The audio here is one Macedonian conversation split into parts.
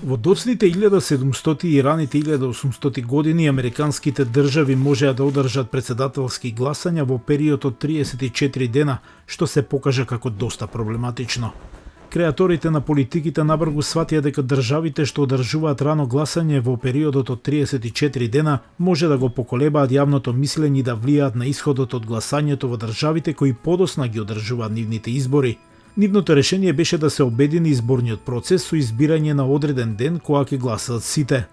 Во доцните 1700 и раните 1800 години американските држави можеа да одржат претседателски гласања во период од 34 дена, што се покажа како доста проблематично. Креаторите на политиките набрзо сватија дека државите што одржуваат рано гласање во периодот од 34 дена може да го поколебаат јавното мислење и да влијаат на исходот од гласањето во државите кои подосна ги одржуваат нивните избори. Нивното решение беше да се обедини изборниот процес со избирање на одреден ден кога ќе гласаат сите.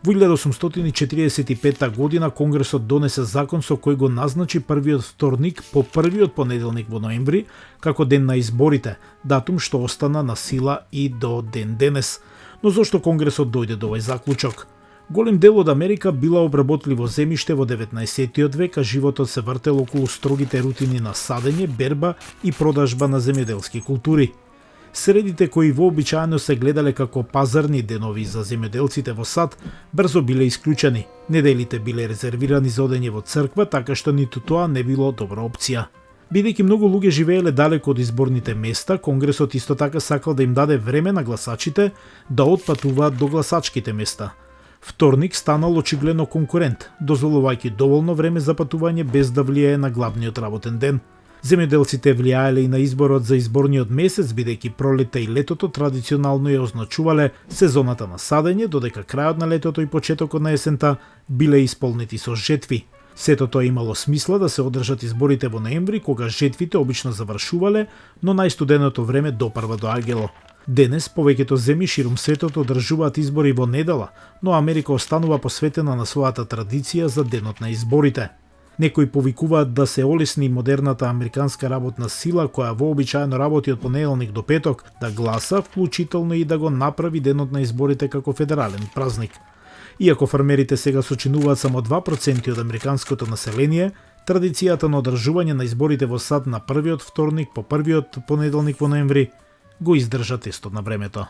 Во 1845 година Конгресот донесе закон со кој го назначи првиот вторник по првиот понеделник во ноември како ден на изборите, датум што остана на сила и до ден денес. Но зошто Конгресот дојде до овој заклучок? Голем дел од Америка била обработливо земјиште во 19. век, а животот се вртел околу строгите рутини на садење, берба и продажба на земјоделски култури. Средите кои вообичаено се гледале како пазарни денови за земјоделците во сад, брзо биле исклучени. Неделите биле резервирани за одење во црква, така што ниту тоа не било добра опција. Бидејќи многу луѓе живееле далеко од изборните места, Конгресот исто така сакал да им даде време на гласачите да отпатуваат до гласачките места. Вторник станал очигледно конкурент, дозволувајќи доволно време за патување без да влијае на главниот работен ден. Земјоделците влијаеле и на изборот за изборниот месец, бидејќи пролетта и летото традиционално ја означувале сезоната на садење, додека крајот на летото и почетокот на есента биле исполнети со жетви. Сето тоа имало смисла да се одржат изборите во ноември, кога жетвите обично завршувале, но најстуденото време допрва доаѓало. Денес повеќето земји ширум светот одржуваат избори во недела, но Америка останува посветена на својата традиција за денот на изборите. Некои повикуваат да се олесни модерната американска работна сила која вообичаено работи од понеделник до петок да гласа, вклучително и да го направи денот на изборите како федерален празник. Иако фармерите сега сочинуваат само 2% од американското население, традицијата на одржување на изборите во сад на првиот вторник по првиот понеделник во ноември го издржа тестот на времето.